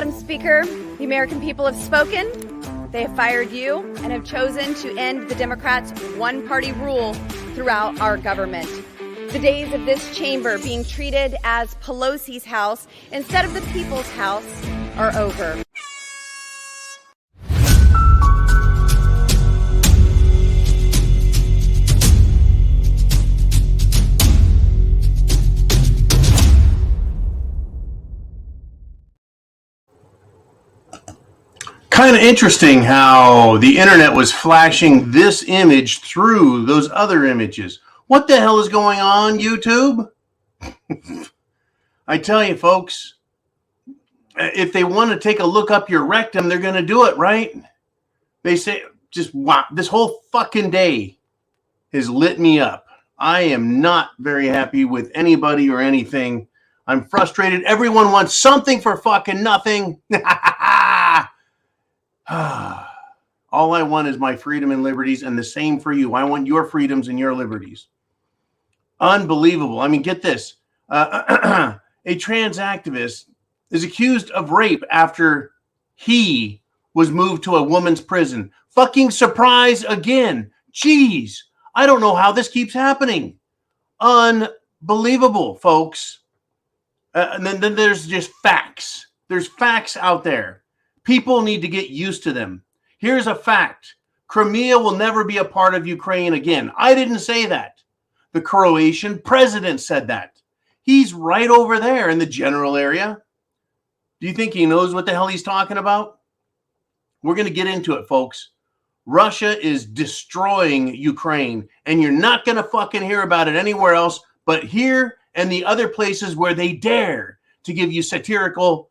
Madam Speaker, the American people have spoken. They have fired you and have chosen to end the Democrats' one-party rule throughout our government. The days of this chamber being treated as Pelosi's house instead of the people's house are over. Kind of interesting how the internet was flashing this image through those other images. What the hell is going on, YouTube? I tell you, folks, if they want to take a look up your rectum, they're going to do it, right? They say, just wow, this whole fucking day has lit me up. I am not very happy with anybody or anything. I'm frustrated. Everyone wants something for fucking nothing. All I want is my freedom and liberties, and the same for you. I want your freedoms and your liberties. Unbelievable. I mean, get this. A trans activist is accused of rape after he was moved to a woman's prison. Fucking surprise again. Jeez. I don't know how this keeps happening. Unbelievable, folks. And then there's just facts. There's facts out there. People need to get used to them. Here's a fact. Crimea will never be a part of Ukraine again. I didn't say that. The Croatian president said that. He's right over there in the general area. Do you think he knows what the hell he's talking about? We're going to get into it, folks. Russia is destroying Ukraine, and you're not going to fucking hear about it anywhere else but here and the other places where they dare to give you satirical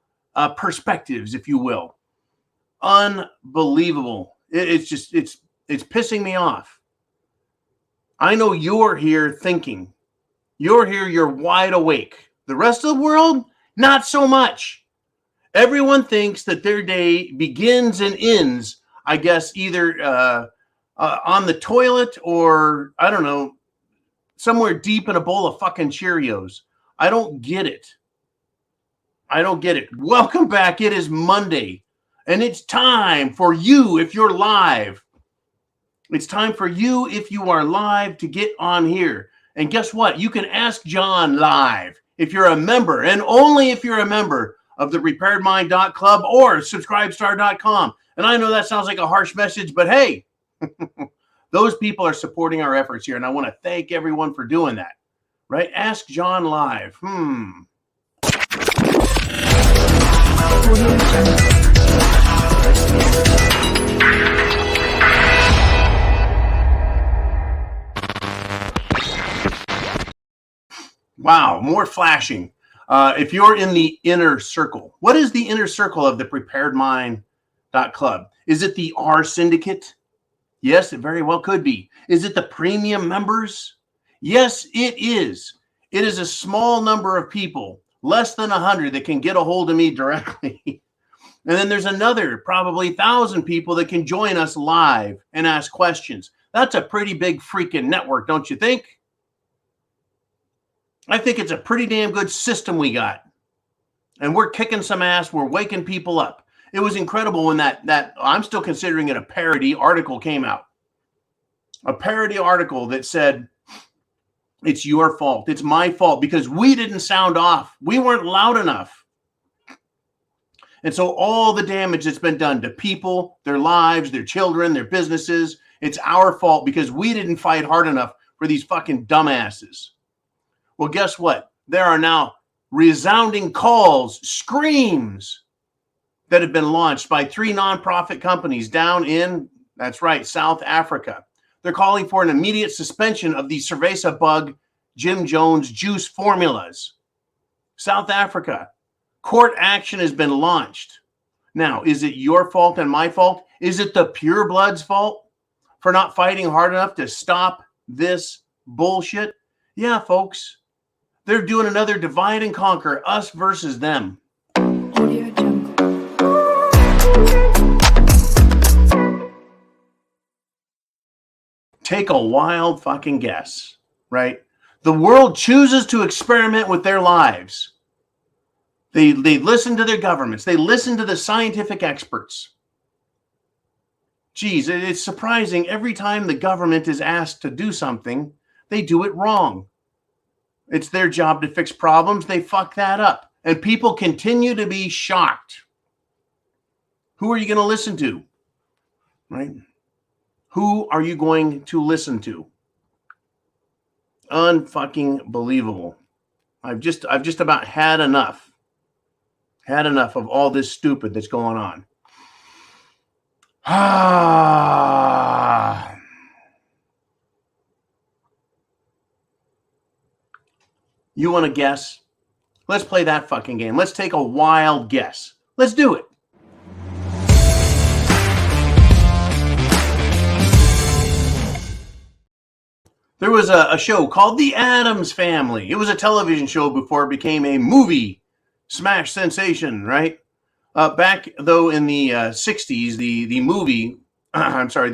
perspectives, if you will. Unbelievable. It's pissing me off. I know you're here thinking. You're here, you're wide awake. The rest of the world, not so much. Everyone thinks that their day begins and ends, I guess, either on the toilet or, I don't know, somewhere deep in a bowl of fucking Cheerios. I don't get it. I don't get it. Welcome back. It is Monday. And it's time for you, if you're live. It's time for you, if you are live, to get on here. And guess what? You can ask John live if you're a member, and only if you're a member of the preparedmind.club or subscribestar.com. And I know that sounds like a harsh message, but hey, those people are supporting our efforts here. And I want to thank everyone for doing that. Right? Ask John live. Wow, more flashing. If you're in the inner circle, what is the inner circle of the preparedmind.club? Is it the R Syndicate? Yes, it very well could be. Is it the premium members? Yes, it is. It is a small number of people, less than 100, that can get a hold of me directly. And then there's another probably 1,000 people that can join us live and ask questions. That's a pretty big freaking network, don't you think? I think it's a pretty damn good system we got. And we're kicking some ass. We're waking people up. It was incredible when that I'm still considering it a parody article came out. A parody article that said, it's your fault. It's my fault because we didn't sound off. We weren't loud enough. And so all the damage that's been done to people, their lives, their children, their businesses, it's our fault because we didn't fight hard enough for these fucking dumbasses. Well, guess what? There are now resounding calls, screams that have been launched by 3 nonprofit companies down in, that's right, South Africa. They're calling for an immediate suspension of the Cerveza Bug Jim Jones juice formulas. South Africa. Court action has been launched. Now, is it your fault and my fault? Is it the purebloods' fault for not fighting hard enough to stop this bullshit? Yeah, folks. They're doing another divide and conquer, us versus them. Take a wild fucking guess, right? The world chooses to experiment with their lives. They listen to their governments. They listen to the scientific experts. Geez, it's surprising. Every time the government is asked to do something, they do it wrong. It's their job to fix problems. They fuck that up. And people continue to be shocked. Who are you going to listen to? Right? Who are you going to listen to? Unfucking believable. I've just about had enough. Had enough of all this stupid that's going on. You want to guess? Let's play that fucking game. Let's take a wild guess. Let's do it. There was a show called The Addams Family. It was a television show before it became a movie smash sensation, right? Back, though, in the 60s, the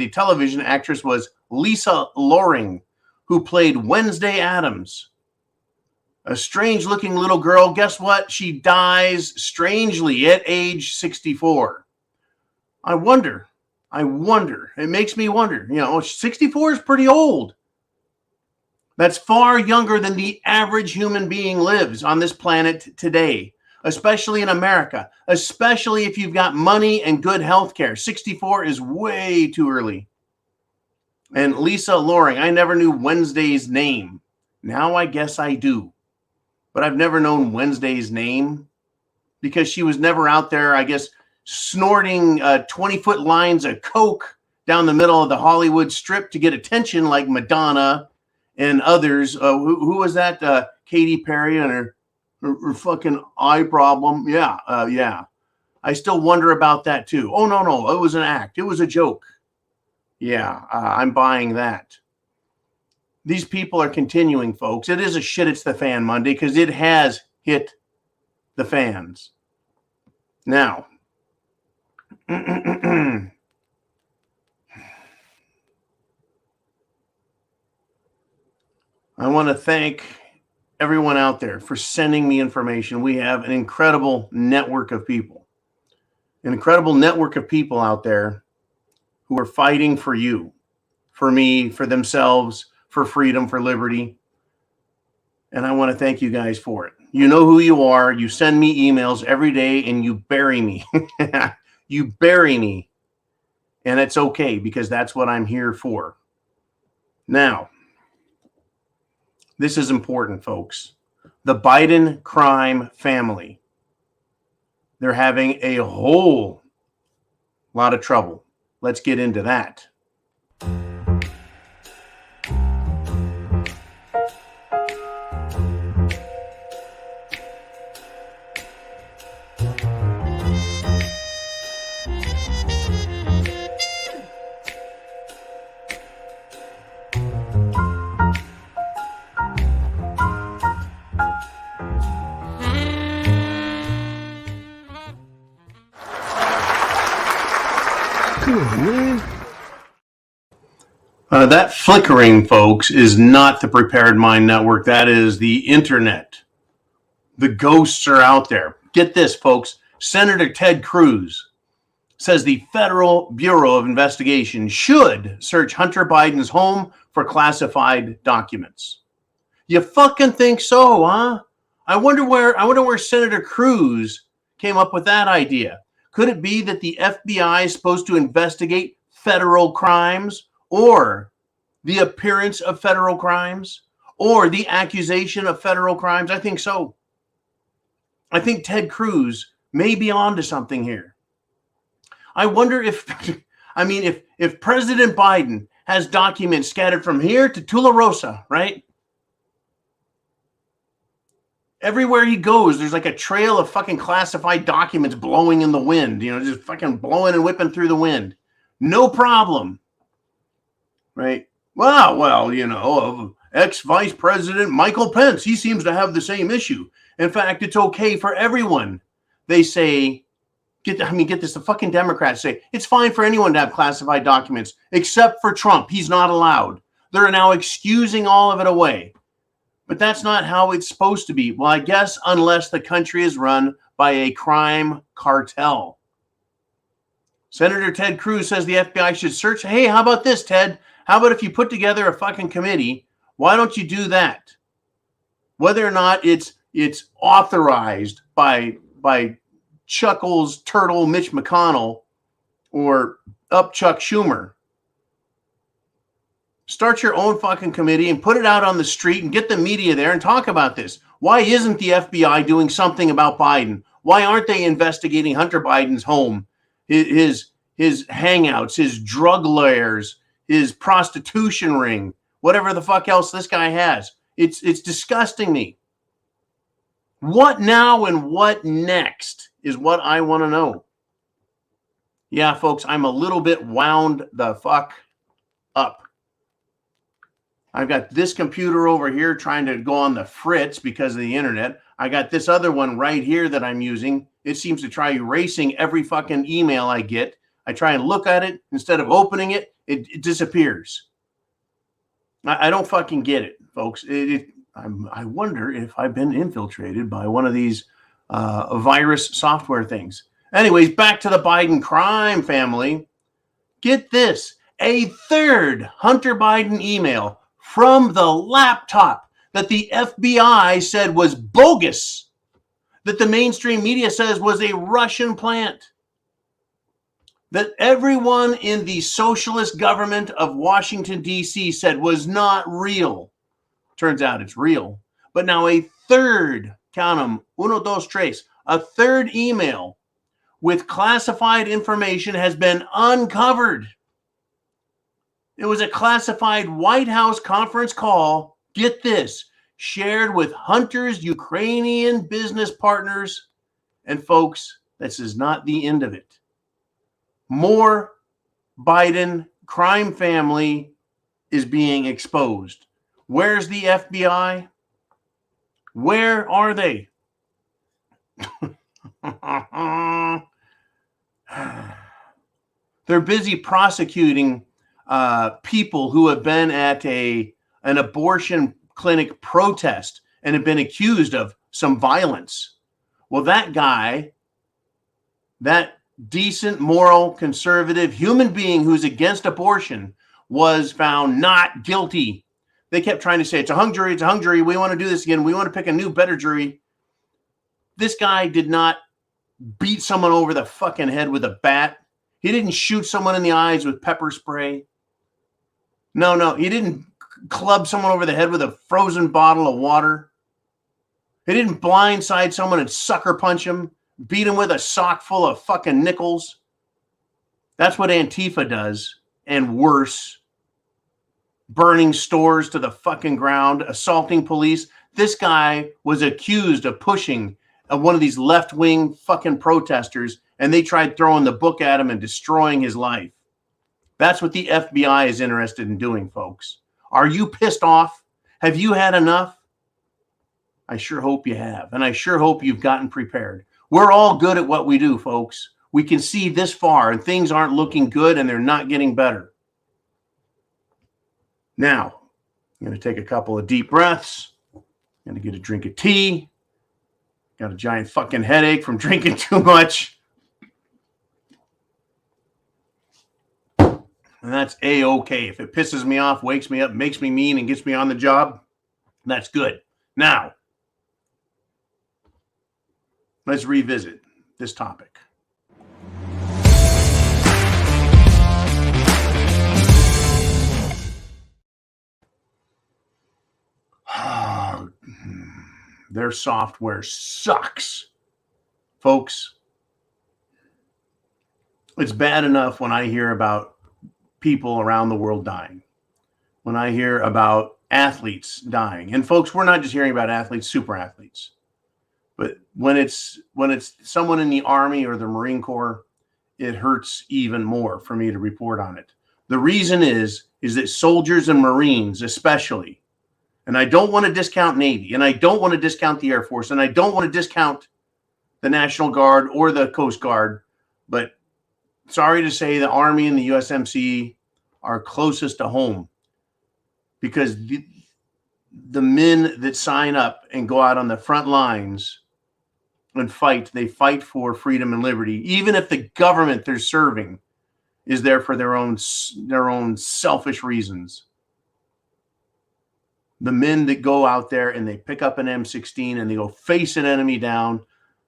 television actress was Lisa Loring, who played Wednesday Addams. A strange-looking little girl. Guess what? She dies strangely at age 64. I wonder. It makes me wonder. 64 is pretty old. That's far younger than the average human being lives on this planet today, especially in America, especially if you've got money and good health care. 64 is way too early. And Lisa Loring, I never knew Wednesday's name. Now I guess I do. But I've never known Wednesday's name because she was never out there, I guess, snorting 20-foot lines of coke down the middle of the Hollywood Strip to get attention like Madonna and others. Who was that? Katy Perry and her fucking eye problem. Yeah. I still wonder about that too. Oh, no. It was an act. It was a joke. Yeah, I'm buying that. These people are continuing, folks. It is a shit it's the fan Monday because it has hit the fans. Now, I want to thank everyone out there for sending me information. We have an incredible network of people. An incredible network of people out there who are fighting for you, for me, for themselves, for freedom, for liberty. And I want to thank you guys for it. You know who you are. You send me emails every day and you bury me. You bury me. And it's okay because that's what I'm here for. Now, this is important, folks. The Biden crime family. They're having a whole lot of trouble. Let's get into that. That flickering, folks, is not the Prepared Mind Network. That is the internet. The ghosts are out there. Get this, folks. Senator Ted Cruz says the Federal Bureau of Investigation should search Hunter Biden's home for classified documents. You fucking think so, huh? I wonder where Senator Cruz came up with that idea. Could it be that the FBI is supposed to investigate federal crimes, or the appearance of federal crimes, or the accusation of federal crimes? I think so. I think Ted Cruz may be onto something here. I wonder if President Biden has documents scattered from here to Tularosa, right? Everywhere he goes, there's like a trail of fucking classified documents blowing in the wind, just fucking blowing and whipping through the wind. No problem. Right? Well, ex-Vice President Michael Pence, he seems to have the same issue. In fact, it's okay for everyone. They say, get this, the fucking Democrats say, it's fine for anyone to have classified documents, except for Trump. He's not allowed. They're now excusing all of it away. But that's not how it's supposed to be. Well, I guess unless the country is run by a crime cartel. Senator Ted Cruz says the FBI should search. Hey, how about this, Ted? How about if you put together a fucking committee? Why don't you do that? Whether or not it's authorized by Chuckles Turtle Mitch McConnell or up Chuck Schumer. Start your own fucking committee and put it out on the street and get the media there and talk about this. Why isn't the FBI doing something about Biden? Why aren't they investigating Hunter Biden's home, his hangouts, his drug lairs, his prostitution ring, whatever the fuck else this guy has? It's disgusting me. What now and what next is what I want to know. Yeah, folks, I'm a little bit wound the fuck up. I've got this computer over here trying to go on the fritz because of the internet. I got this other one right here that I'm using. It seems to try erasing every fucking email I get. I try and look at it. Instead of opening it, it disappears. I don't fucking get it, folks. I wonder if I've been infiltrated by one of these virus software things. Anyways, back to the Biden crime family. Get this. A third Hunter Biden email from the laptop that the FBI said was bogus, that the mainstream media says was a Russian plant, that everyone in the socialist government of Washington, D.C. said was not real. Turns out it's real. But now a third, count them, uno, dos, tres, a third email with classified information has been uncovered. It was a classified White House conference call, get this, shared with Hunter's Ukrainian business partners. And folks, this is not the end of it. More Biden crime family is being exposed. Where's the FBI? Where are they? They're busy prosecuting people who have been at an abortion clinic protest and have been accused of some violence. Well, that guy, that decent, moral, conservative human being who's against abortion was found not guilty. They kept trying to say, it's a hung jury, it's a hung jury. We want to do this again. We want to pick a new, better jury. This guy did not beat someone over the fucking head with a bat. He didn't shoot someone in the eyes with pepper spray. No, he didn't club someone over the head with a frozen bottle of water. He didn't blindside someone and sucker punch him, beat him with a sock full of fucking nickels. That's what Antifa does, and worse. Burning stores to the fucking ground, assaulting police. This guy was accused of pushing one of these left-wing fucking protesters, and they tried throwing the book at him and destroying his life. That's what the FBI is interested in doing, folks. Are you pissed off? Have you had enough? I sure hope you have, and I sure hope you've gotten prepared. We're all good at what we do, folks. We can see this far, and things aren't looking good, and they're not getting better. Now, I'm going to take a couple of deep breaths. I'm going to get a drink of tea. Got a giant fucking headache from drinking too much. And that's A-okay. If it pisses me off, wakes me up, makes me mean, and gets me on the job, that's good. Now, let's revisit this topic. Their software sucks. Folks, it's bad enough when I hear about people around the world dying, when I hear about athletes dying. And folks, we're not just hearing about athletes, super athletes. But when it's someone in the Army or the Marine Corps, it hurts even more for me to report on it. The reason is that soldiers and Marines especially, and I don't want to discount Navy, and I don't want to discount the Air Force, and I don't want to discount the National Guard or the Coast Guard, but sorry to say the Army and the USMC are closest to home, because the men that sign up and go out on the front lines and fight. They fight for freedom and liberty, even if the government they're serving is there for their own selfish reasons. The men that go out there and they pick up an M16 and they go face an enemy down,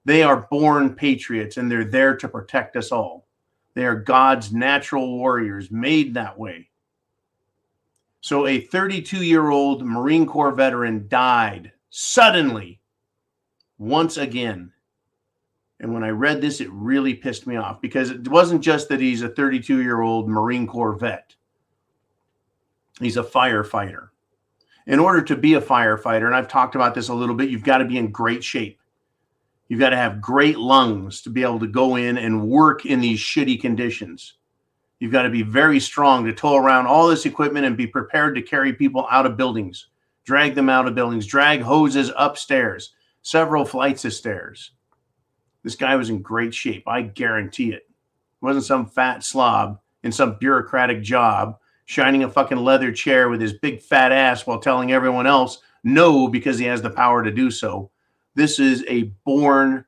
they are born patriots and they're there to protect us all. They are God's natural warriors, made that way. So a 32-year-old Marine Corps veteran died suddenly once again. And when I read this, it really pissed me off, because it wasn't just that he's a 32-year-old Marine Corps vet. He's a firefighter. In order to be a firefighter, and I've talked about this a little bit, you've got to be in great shape. You've got to have great lungs to be able to go in and work in these shitty conditions. You've got to be very strong to tow around all this equipment and be prepared to carry people out of buildings, drag them out of buildings, drag hoses upstairs, several flights of stairs. This guy was in great shape. I guarantee it. It wasn't some fat slob in some bureaucratic job shining a fucking leather chair with his big fat ass while telling everyone else no because he has the power to do so. This is a born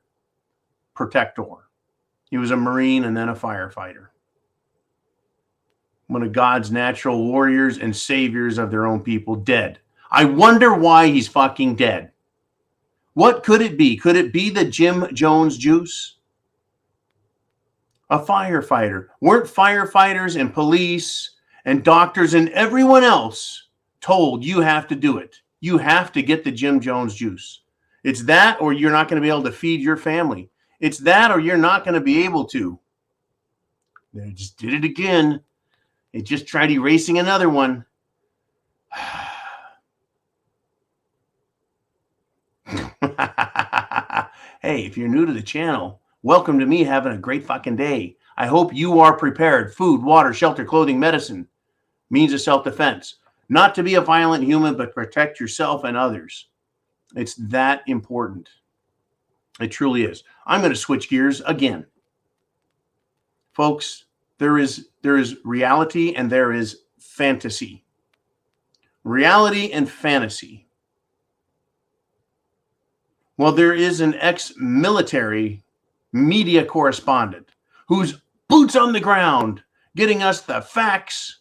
protector. He was a Marine and then a firefighter. One of God's natural warriors and saviors of their own people, dead. I wonder why he's fucking dead. What could it be? Could it be the Jim Jones juice? A firefighter. Weren't firefighters and police and doctors and everyone else told you have to do it? You have to get the Jim Jones juice. It's that or you're not going to be able to feed your family. It's that or you're not going to be able to. They just did it again. They just tried erasing another one. Hey, if you're new to the channel, welcome to me having a great fucking day. I hope you are prepared. Food, water, shelter, clothing, medicine, means of self-defense. Not to be a violent human, but protect yourself and others. It's that important. It truly is. I'm going to switch gears again. Folks, there is reality and there is fantasy. Reality and fantasy. Well, there is an ex-military media correspondent who's boots on the ground getting us the facts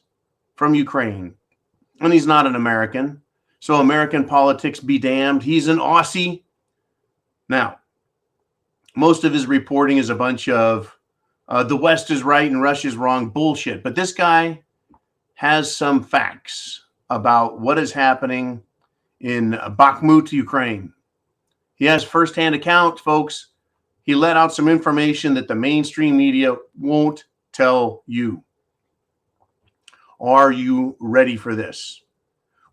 from Ukraine. And he's not an American. So American politics be damned. He's an Aussie. Now, most of his reporting is a bunch of the West is right and Russia's wrong bullshit. But this guy has some facts about what is happening in Bakhmut, Ukraine. He has firsthand accounts, folks. He let out some information that the mainstream media won't tell you. Are you ready for this?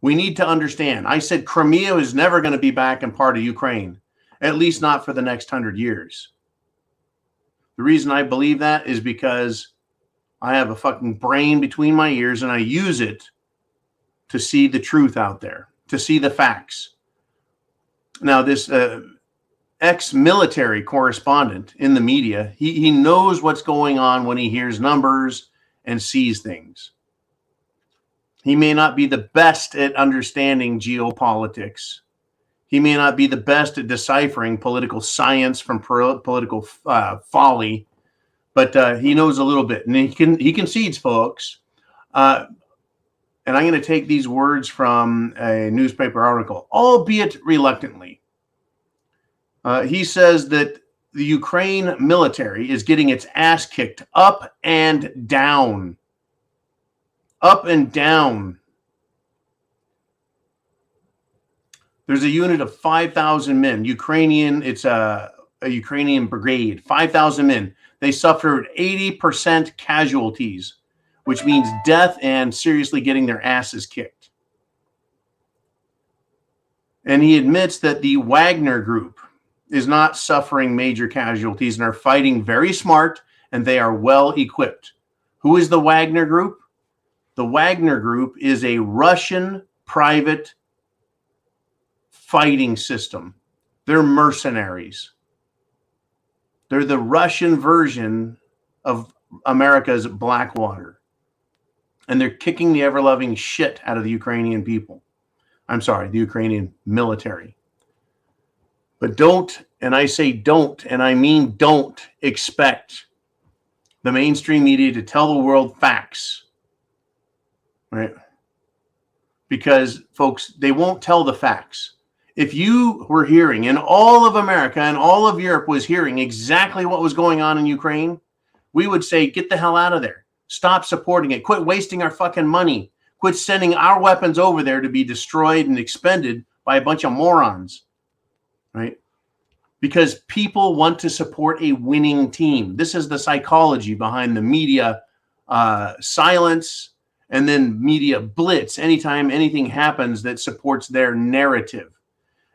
We need to understand. I said Crimea is never going to be back in part of Ukraine, at least not for the next 100 years. The reason I believe that is because I have a fucking brain between my ears and I use it to see the truth out there, to see the facts. Now, this ex-military correspondent in the media, he knows what's going on when he hears numbers and sees things. He may not be the best at understanding geopolitics. He may not be the best at deciphering political science from political folly, but he knows a little bit, and he concedes, folks. And I'm going to take these words from a newspaper article, albeit reluctantly. He says that the Ukraine military is getting its ass kicked up and down. Up and down. There's a unit of 5,000 men. It's a Ukrainian brigade. 5,000 men. They suffered 80% casualties, which means death and seriously getting their asses kicked. And he admits that the Wagner group is not suffering major casualties and are fighting very smart, and they are well equipped. Who is the Wagner group? The Wagner group is a Russian private fighting system. They're mercenaries. They're the Russian version of America's Blackwater. And they're kicking the ever-loving shit out of the Ukrainian people. I'm sorry, the Ukrainian military. But don't, and I say don't, and I mean don't expect the mainstream media to tell the world facts, right? Because, folks, they won't tell the facts. If you were hearing, and all of America and all of Europe was hearing exactly what was going on in Ukraine, we would say, get the hell out of there. Stop supporting it. Quit wasting our fucking money. Quit sending our weapons over there to be destroyed and expended by a bunch of morons, right? Because people want to support a winning team. This is the psychology behind the media silence and then media blitz anytime anything happens that supports their narrative.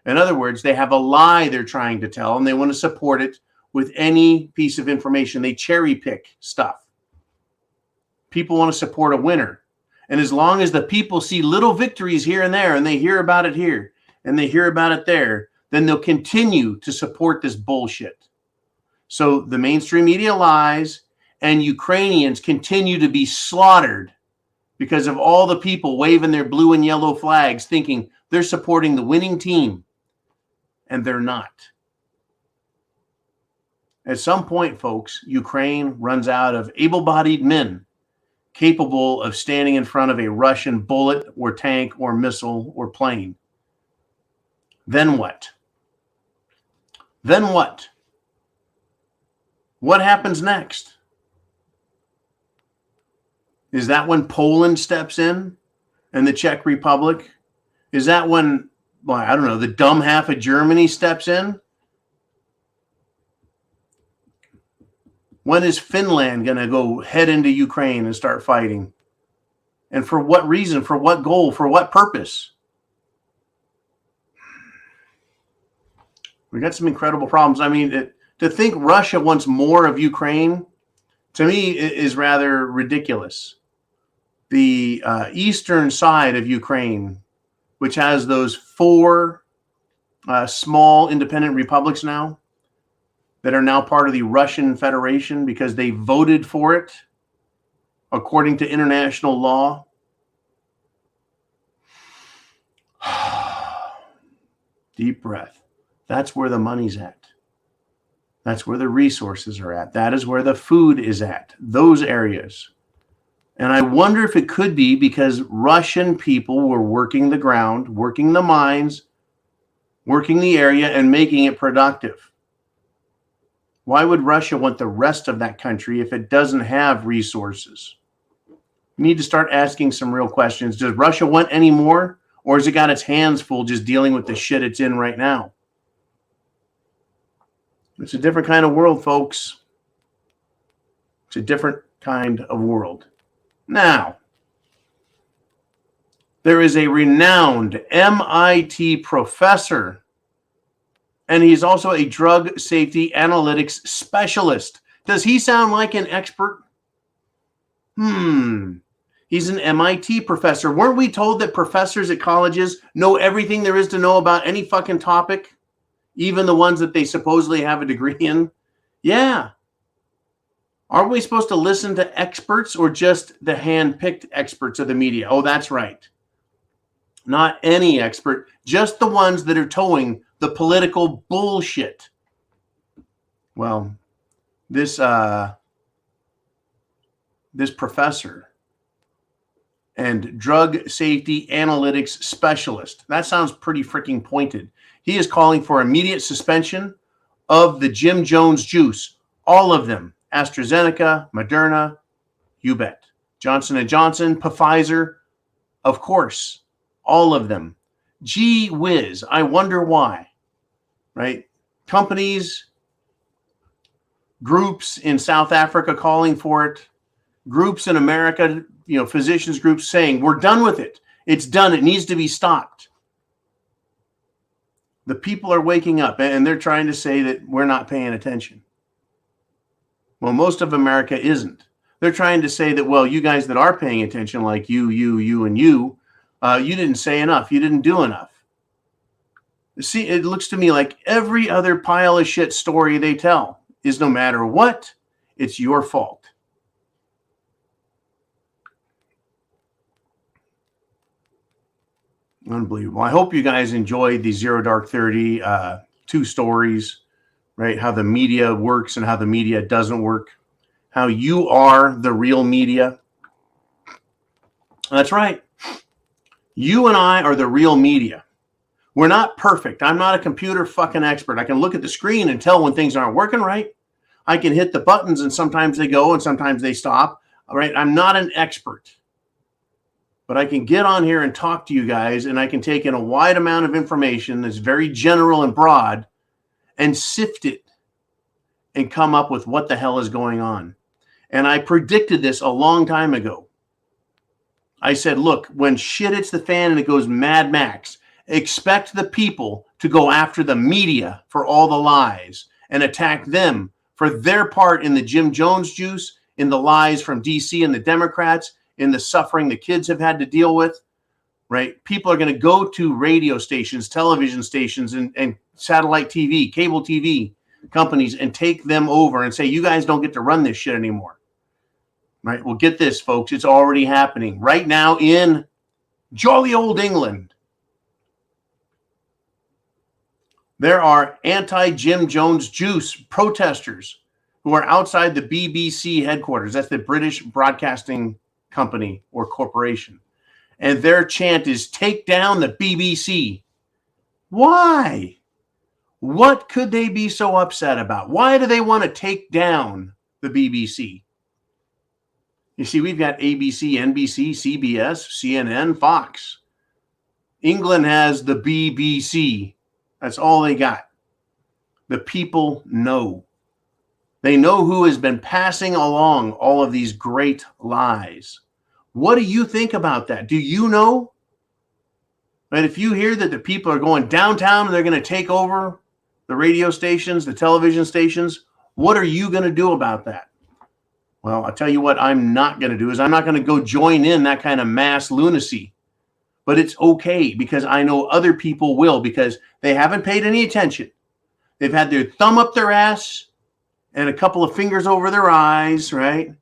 In other words, they have a lie they're trying to tell, and they want to support it with any piece of information. They cherry pick stuff. People want to support a winner. And as long as the people see little victories here and there, and they hear about it here, and they hear about it there, then they'll continue to support this bullshit. So the mainstream media lies, and Ukrainians continue to be slaughtered because of all the people waving their blue and yellow flags thinking they're supporting the winning team. And they're not. At some point, folks, Ukraine runs out of able-bodied men capable of standing in front of a Russian bullet or tank or missile or plane. Then what? Then what? What happens next? Is that when Poland steps in and the Czech Republic? Is that when, well, I don't know, the dumb half of Germany steps in? When is Finland going to go head into Ukraine and start fighting? And for what reason? For what goal? For what purpose? We got some incredible problems. I mean, to think Russia wants more of Ukraine, to me, is rather ridiculous. The eastern side of Ukraine, which has those 4 small independent republics now, that are now part of the Russian Federation because they voted for it according to international law. Deep breath. That's where the money's at. That's where the resources are at. That is where the food is at. Those areas. And I wonder if it could be because Russian people were working the ground, working the mines, working the area, and making it productive. Why would Russia want the rest of that country if it doesn't have resources? We need to start asking some real questions. Does Russia want any more? Or has it got its hands full just dealing with the shit it's in right now? It's a different kind of world, folks. It's a different kind of world. Now, there is a renowned MIT professor, and he's also a drug safety analytics specialist. Does he sound like an expert? He's an MIT professor. Weren't we told that professors at colleges know everything there is to know about any fucking topic? Even the ones that they supposedly have a degree in? Yeah. Aren't we supposed to listen to experts or just the hand-picked experts of the media? Oh, that's right. Not any expert, just the ones that are towing the political bullshit. Well, this professor and drug safety analytics specialist, that sounds pretty freaking pointed. He is calling for immediate suspension of the Jim Jones juice, all of them. AstraZeneca, Moderna, you bet. Johnson & Johnson, Pfizer, of course, all of them. Gee whiz, I wonder why, right? Companies, groups in South Africa calling for it, groups in America, physicians groups saying, we're done with it. It's done. It needs to be stopped. The people are waking up and they're trying to say that we're not paying attention. Well, most of America isn't. They're trying to say that, well, you guys that are paying attention, like you, and you didn't say enough. You didn't do enough. See, it looks to me like every other pile of shit story they tell is no matter what, it's your fault. Unbelievable. I hope you guys enjoyed the Zero Dark 30 two stories, right? How the media works and how the media doesn't work. How you are the real media. That's right. You and I are the real media. We're not perfect. I'm not a computer fucking expert. I can look at the screen and tell when things aren't working right. I can hit the buttons and sometimes they go and sometimes they stop. All right. I'm not an expert. But I can get on here and talk to you guys, and I can take in a wide amount of information that's very general and broad and sift it and come up with what the hell is going on. And I predicted this a long time ago. I said, look, when shit hits the fan and it goes Mad Max, expect the people to go after the media for all the lies and attack them for their part in the Jim Jones juice, in the lies from DC and the Democrats, in the suffering the kids have had to deal with, right? People are going to go to radio stations, television stations, and satellite TV, cable TV companies and take them over and say, you guys don't get to run this shit anymore, right? Well, get this, folks. It's already happening right now in jolly old England. There are anti-Jim Jones juice protesters who are outside the BBC headquarters. That's the British Broadcasting Company or corporation. And their chant is take down the BBC. Why? What could they be so upset about? Why do they want to take down the BBC? You see, we've got ABC, NBC, CBS, CNN, Fox. England has the BBC. That's all they got. The people know. They know who has been passing along all of these great lies. What do you think about that? Do you know? But if you hear that the people are going downtown and they're going to take over the radio stations, the television stations, what are you going to do about that? Well, I'll tell you what I'm not going to do is I'm not going to go join in that kind of mass lunacy. But it's okay because I know other people will because they haven't paid any attention. They've had their thumb up their ass and a couple of fingers over their eyes, right?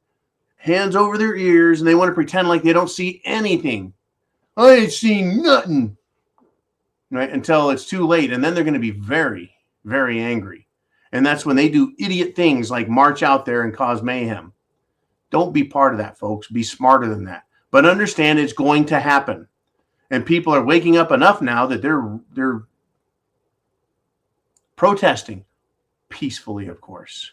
Hands over their ears, and they want to pretend like they don't see anything. I ain't seen nothing, right? Until it's too late, and then they're going to be very, very angry. And that's when they do idiot things like march out there and cause mayhem. Don't be part of that, folks. Be smarter than that. But understand it's going to happen. And people are waking up enough now that they're protesting peacefully, of course.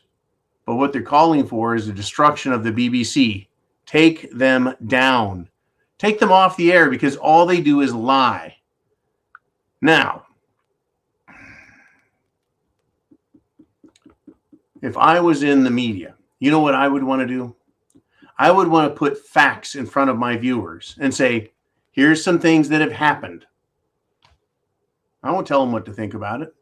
But what they're calling for is the destruction of the BBC. Take them down. Take them off the air because all they do is lie. Now, if I was in the media, you know what I would want to do? I would want to put facts in front of my viewers and say, here's some things that have happened. I won't tell them what to think about it.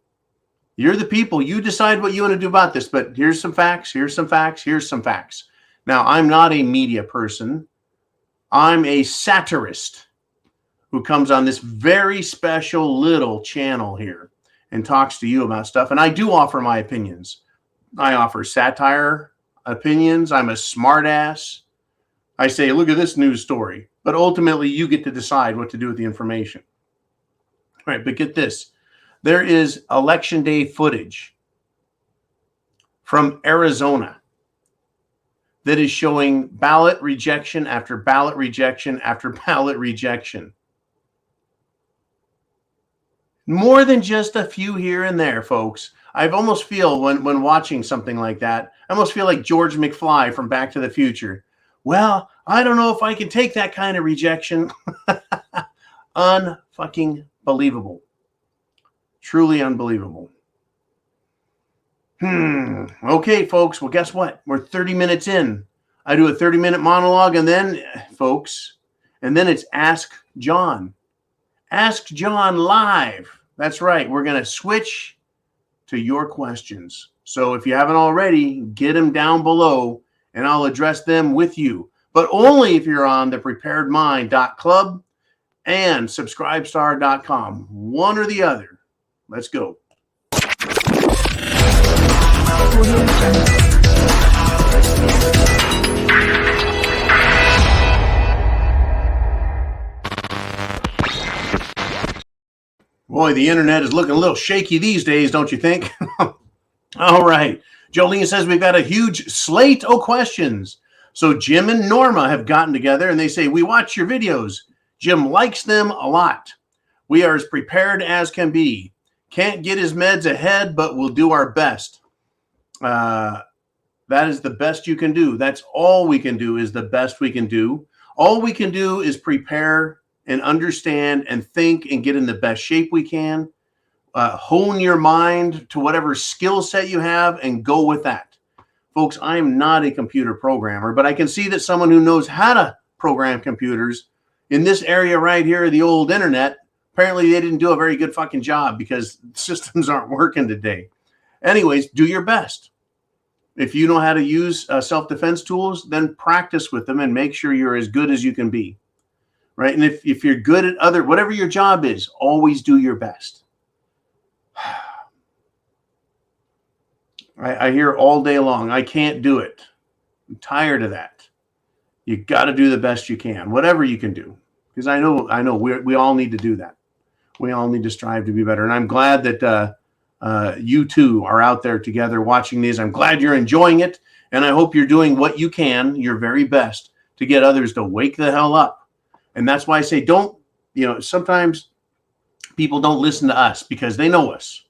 You're the people. You decide what you want to do about this, but here's some facts, here's some facts, here's some facts. Now, I'm not a media person. I'm a satirist who comes on this very special little channel here and talks to you about stuff. And I do offer my opinions. I offer satire opinions. I'm a smartass. I say, look at this news story. But ultimately, you get to decide what to do with the information. All right, but get this. There is election day footage from Arizona that is showing ballot rejection after ballot rejection after ballot rejection. More than just a few here and there, folks. I almost feel when watching something like that, I almost feel like George McFly from Back to the Future. Well, I don't know if I can take that kind of rejection. Unfucking believable. Truly unbelievable. Okay, folks. Well, guess what? We're 30 minutes in. I do a 30-minute monologue, and then, folks, and then it's Ask John. Ask John live. That's right. We're going to switch to your questions. So if you haven't already, get them down below, and I'll address them with you. But only if you're on the preparedmind.club and subscribestar.com. One or the other. Let's go. Boy, the internet is looking a little shaky these days, don't you think? All right. Jolene says we've got a huge slate of questions. So Jim and Norma have gotten together and they say, we watch your videos. Jim likes them a lot. We are as prepared as can be. Can't get his meds ahead, but we'll do our best. That is the best you can do. That's all we can do is the best we can do. All we can do is prepare and understand and think and get in the best shape we can. Hone your mind to whatever skill set you have and go with that. Folks, I am not a computer programmer, but I can see that someone who knows how to program computers in this area right here, the old internet, apparently they didn't do a very good fucking job because systems aren't working today. Anyways, do your best. If you know how to use self-defense tools, then practice with them and make sure you're as good as you can be. Right? And if you're good at whatever your job is, always do your best. I hear all day long, I can't do it. I'm tired of that. You got to do the best you can, whatever you can do. Because I know we all need to do that. We all need to strive to be better. And I'm glad that you two are out there together watching these. I'm glad you're enjoying it. And I hope you're doing what you can, your very best, to get others to wake the hell up. And that's why I say sometimes people don't listen to us because they know us.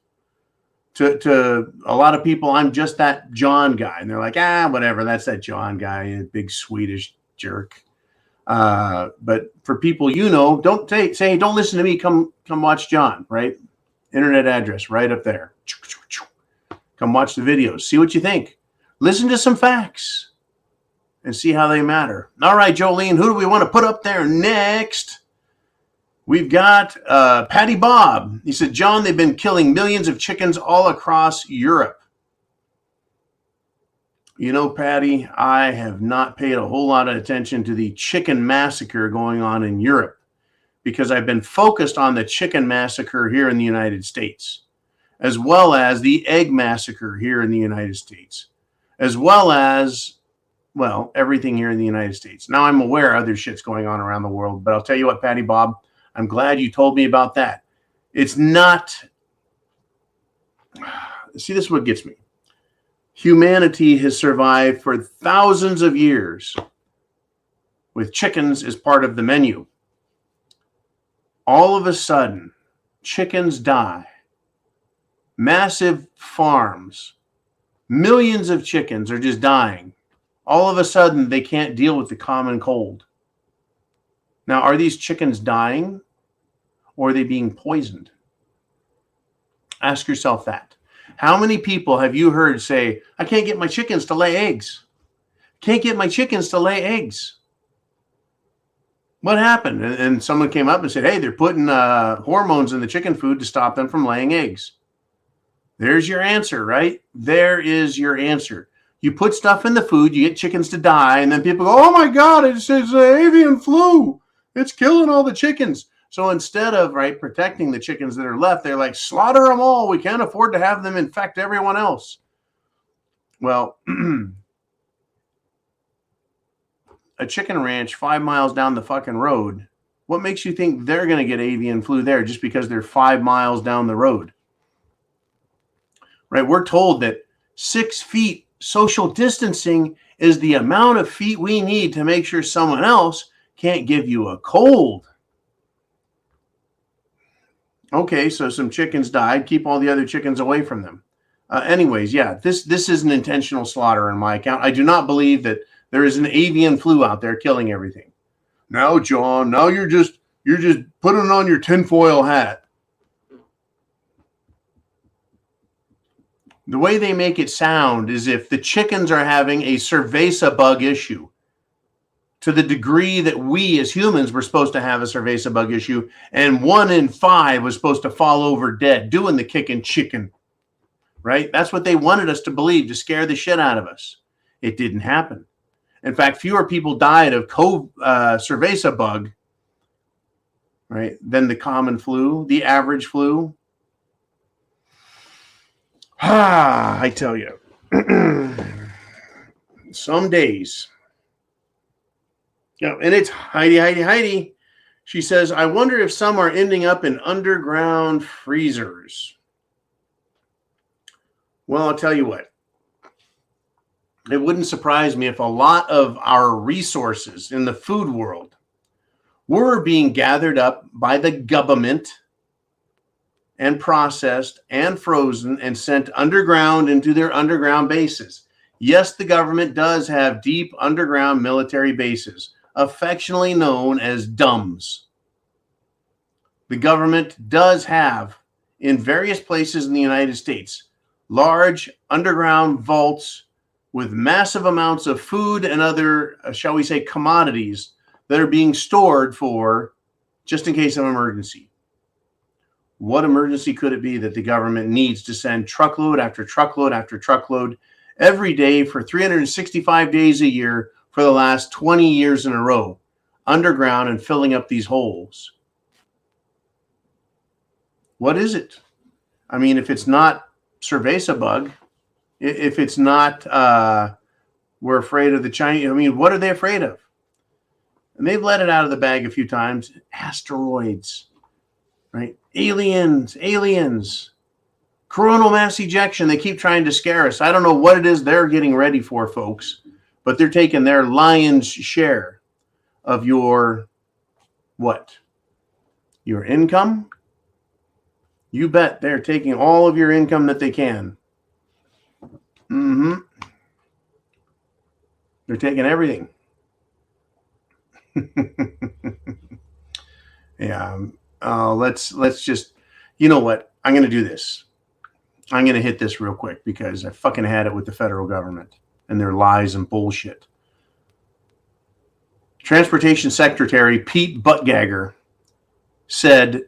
To a lot of people, I'm just that John guy. And they're like, whatever, that's that John guy, a big Swedish jerk. But for people don't say, don't listen to me, come watch John, right? Internet address right up there. Come watch the videos. See what you think. Listen to some facts and see how they matter. All right, Jolene, who do we want to put up there next? We've got Patty Bob. He said, John, they've been killing millions of chickens all across Europe. You know, Patty, I have not paid a whole lot of attention to the chicken massacre going on in Europe because I've been focused on the chicken massacre here in the United States, as well as the egg massacre here in the United States, as well as, everything here in the United States. Now, I'm aware other shit's going on around the world, but I'll tell you what, Patty Bob, I'm glad you told me about that. It's not, see, this is what gets me. Humanity has survived for thousands of years with chickens as part of the menu. All of a sudden, chickens die. Massive farms, millions of chickens are just dying. All of a sudden, they can't deal with the common cold. Now, are these chickens dying or are they being poisoned? Ask yourself that. How many people have you heard say, I can't get my chickens to lay eggs? Can't get my chickens to lay eggs. What happened? And someone came up and said, hey, they're putting hormones in the chicken food to stop them from laying eggs. There's your answer, right? There is your answer. You put stuff in the food, you get chickens to die, and then people go, oh my God, it's avian flu. It's killing all the chickens. So instead of protecting the chickens that are left, they're like, slaughter them all. We can't afford to have them infect everyone else. Well, a chicken ranch 5 miles down the fucking road, what makes you think they're going to get avian flu there just because they're 5 miles down the road? Right? We're told that 6 feet social distancing is the amount of feet we need to make sure someone else can't give you a cold. Okay, so some chickens died. Keep all the other chickens away from them. Anyways, yeah, this is an intentional slaughter in my account. I do not believe that there is an avian flu out there killing everything. Now, John, now you're just putting on your tinfoil hat. The way they make it sound is if the chickens are having a cerveza bug issue to the degree that we as humans were supposed to have a cerveza bug issue, and 1 in 5 was supposed to fall over dead doing the kicking chicken, right? That's what they wanted us to believe to scare the shit out of us. It didn't happen. In fact, fewer people died of cerveza bug, right, than the common flu, the average flu. I tell you, some days, and it's Heidi. She says, I wonder if some are ending up in underground freezers. Well, I'll tell you what. It wouldn't surprise me if a lot of our resources in the food world were being gathered up by the government and processed and frozen and sent underground into their underground bases. Yes, the government does have deep underground military bases, affectionately known as DUMBs. The government does have, in various places in the United States, large underground vaults with massive amounts of food and other, shall we say, commodities that are being stored for just in case of emergency. What emergency could it be that the government needs to send truckload after truckload after truckload every day for 365 days a year for the last 20 years in a row, underground and filling up these holes? What is it? I mean, if it's not cerveza bug, if it's not, we're afraid of the Chinese, I mean, what are they afraid of? And they've let it out of the bag a few times. Asteroids, right? Aliens, coronal mass ejection. They keep trying to scare us. I don't know what it is they're getting ready for, folks, but they're taking their lion's share of your, what? Your income? You bet they're taking all of your income that they can. They're taking everything. Yeah. Let's just, you know what? I'm going to do this. I'm going to hit this real quick because I fucking had it with the federal government and their lies and bullshit. Transportation Secretary Pete Buttigieg said,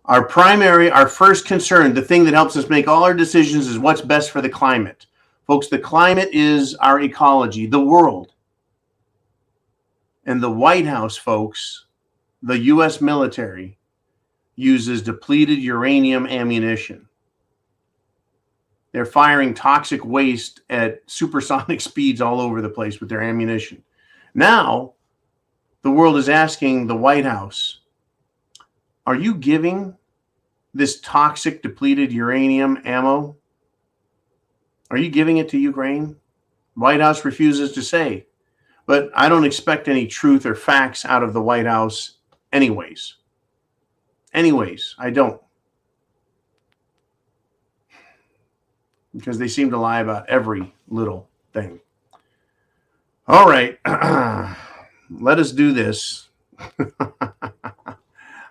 our first concern, the thing that helps us make all our decisions is what's best for the climate. Folks, the climate is our ecology, the world. And the White House, folks, the U.S. military uses depleted uranium ammunition. They're firing toxic waste at supersonic speeds all over the place with their ammunition. Now, the world is asking the White House, are you giving this toxic depleted uranium ammo? Are you giving it to Ukraine? White House refuses to say. But I don't expect any truth or facts out of the White House anyways. I don't. Because they seem to lie about every little thing. All right. Let us do this.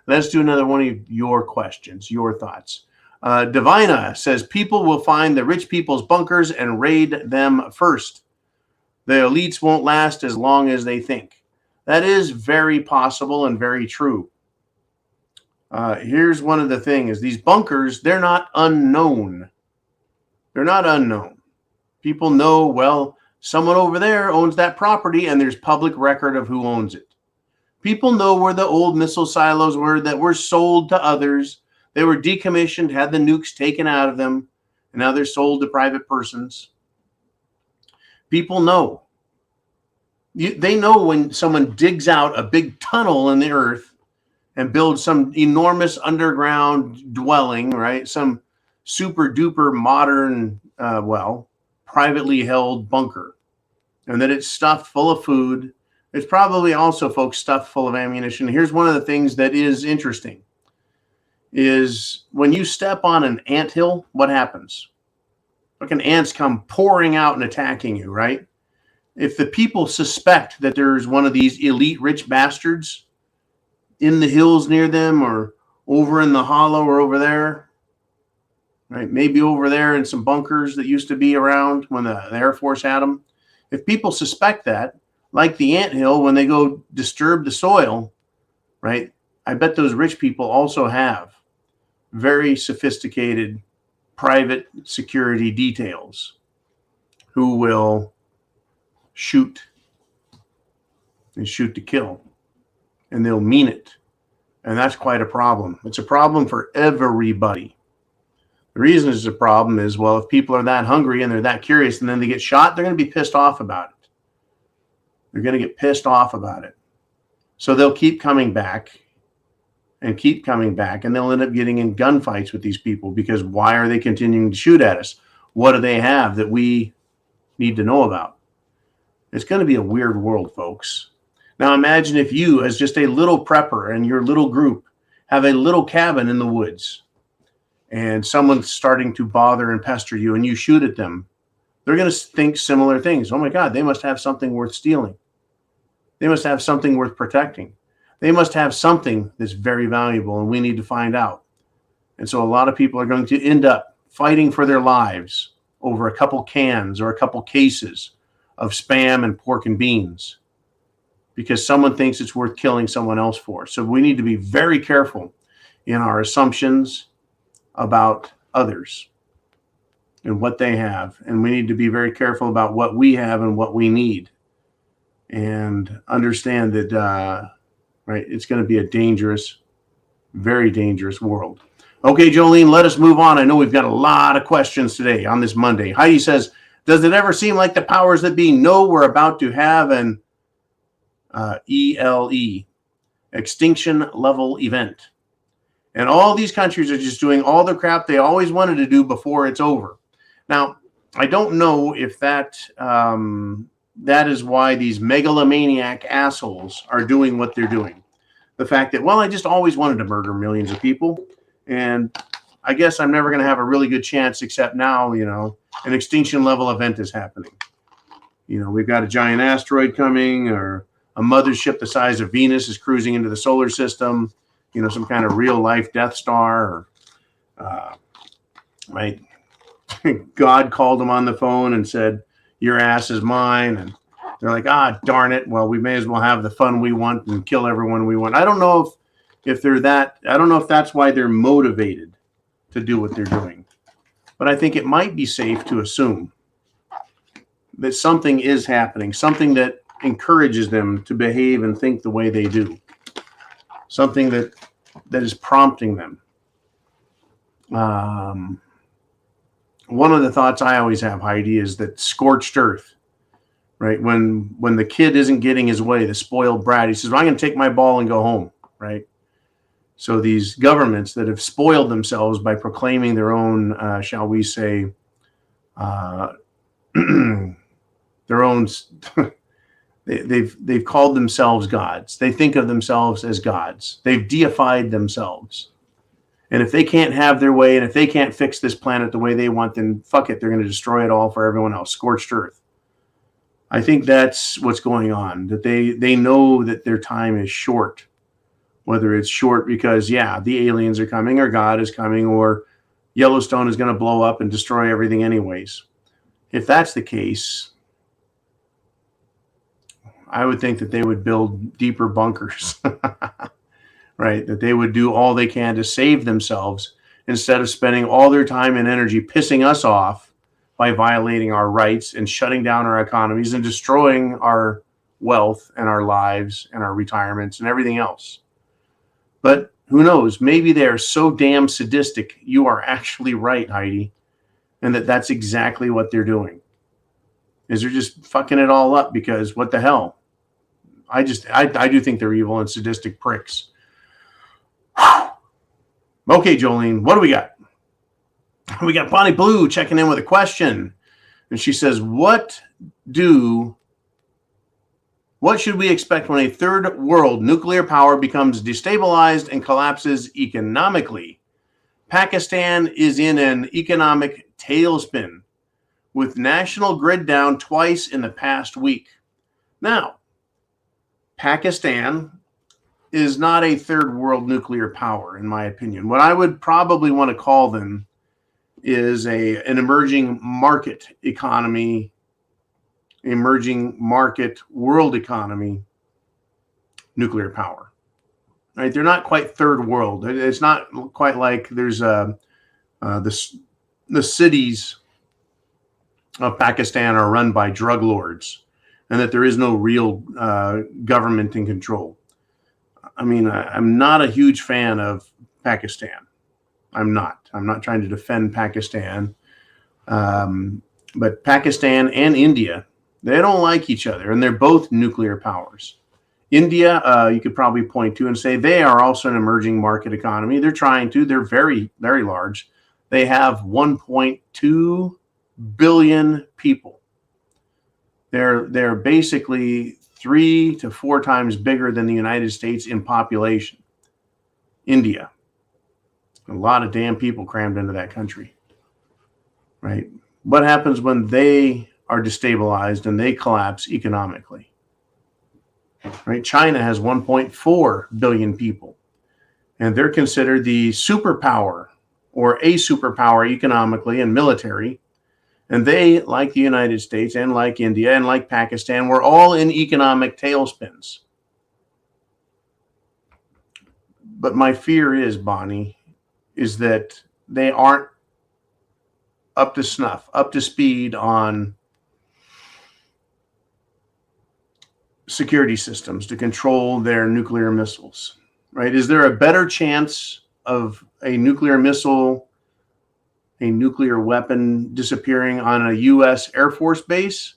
Let's do another one of your questions, your thoughts. Divina says, people will find the rich people's bunkers and raid them first. The elites won't last as long as they think. That is very possible and very true. Here's one of the things. These bunkers, they're not unknown. They're not unknown. People know, well, someone over there owns that property and there's public record of who owns it. People know where the old missile silos were that were sold to others. They were decommissioned, had the nukes taken out of them, and now they're sold to private persons. People know. They know when someone digs out a big tunnel in the earth and builds some enormous underground dwelling, right? Some super duper modern, privately held bunker. And that it's stuffed full of food. It's probably also, folks, stuffed full of ammunition. Here's one of the things that is interesting is when you step on an anthill, what happens? Fucking ants come pouring out and attacking you, right? If the people suspect that there's one of these elite rich bastards in the hills near them or over in the hollow or over there, right? Maybe over there in some bunkers that used to be around when the Air Force had them. If people suspect that, like the anthill, when they go disturb the soil, right? I bet those rich people also have very sophisticated private security details who will shoot and shoot to kill. And they'll mean it. And that's quite a problem. It's a problem for everybody. The reason it's a problem is, well, if people are that hungry and they're that curious and then they get shot, they're going to be pissed off about it. They're going to get pissed off about it. So they'll keep coming back and keep coming back, and they'll end up getting in gunfights with these people, because why are they continuing to shoot at us? What do they have that we need to know about? It's going to be a weird world, folks. Now imagine if you, as just a little prepper and your little group, have a little cabin in the woods, and someone's starting to bother and pester you, and you shoot at them. They're going to think similar things. Oh my God, they must have something worth stealing. They must have something worth protecting. They must have something that's very valuable, and we need to find out. And so a lot of people are going to end up fighting for their lives over a couple cans or a couple cases of Spam and pork and beans, because someone thinks it's worth killing someone else for. So we need to be very careful in our assumptions about others and what they have. And we need to be very careful about what we have and what we need, and understand that, right, it's going to be a dangerous, very dangerous world. Okay, Jolene, let us move on. I know we've got a lot of questions today on this Monday. Heidi says, does it ever seem like the powers that be know we're about to have an ELE, extinction level event, and all these countries are just doing all the crap they always wanted to do before it's over? Now, I don't know if that that is why these megalomaniac assholes are doing what they're doing. The fact that, well, I just always wanted to murder millions of people, and I guess I'm never going to have a really good chance, except now, you know, an extinction level event is happening. You know, we've got a giant asteroid coming, or a mothership the size of Venus is cruising into the solar system, you know, some kind of real life Death Star, or, right? God called them on the phone and said, your ass is mine. And they're like, ah, darn it. Well, we may as well have the fun we want and kill everyone we want. I don't know if they're that, I don't know if that's why they're motivated to do what they're doing. But I think it might be safe to assume that something is happening, something that encourages them to behave and think the way they do, something that is prompting them. One of the thoughts I always have, Heidi, is that scorched earth, right? When the kid isn't getting his way, the spoiled brat, he says, well, I'm going to take my ball and go home, right? So these governments that have spoiled themselves by proclaiming their own, shall we say, their own, they've called themselves gods. They think of themselves as gods. They've deified themselves. And if they can't have their way, and if they can't fix this planet the way they want, then fuck it, they're going to destroy it all for everyone else. Scorched earth. I think that's what's going on, that they know that their time is short. Whether it's short because, yeah, the aliens are coming, or God is coming, or Yellowstone is going to blow up and destroy everything anyways. If that's the case, I would think that they would build deeper bunkers. Right? That they would do all they can to save themselves, instead of spending all their time and energy pissing us off by violating our rights and shutting down our economies and destroying our wealth and our lives and our retirements and everything else. But who knows? Maybe they're so damn sadistic. You are actually right, Heidi. And that's exactly what they're doing. Is they're just fucking it all up, because what the hell? I do think they're evil and sadistic pricks. Okay, Jolene, what do we got? We got Bonnie Blue checking in with a question. And she says, what should we expect when a third world nuclear power becomes destabilized and collapses economically? Pakistan is in an economic tailspin, with national grid down twice in the past week. Now, Pakistan is not a third world nuclear power, in my opinion. What I would probably want to call them is an emerging market economy, emerging market world economy nuclear power. Right? They're not quite third world. It's not quite like there's the cities of Pakistan are run by drug lords, and that there is no real government in control. I mean, I'm not a huge fan of Pakistan. I'm not trying to defend Pakistan. But Pakistan and India, they don't like each other, and they're both nuclear powers. India, you could probably point to and say they are also an emerging market economy. They're trying to. They're very, very large. They have 1.2 billion people. They're basically 3 to 4 times bigger than the United States in population. India, a lot of damn people crammed into that country, right? What happens when they are destabilized and they collapse economically? Right? China has 1.4 billion people, and they're considered the superpower or a superpower economically and military. And they, like the United States and like India and like Pakistan, were all in economic tailspins. But my fear is, Bonnie, is that they aren't up to snuff, up to speed on security systems to control their nuclear missiles, right? Is there a better chance of a nuclear missile, a nuclear weapon disappearing on a U.S. Air Force base?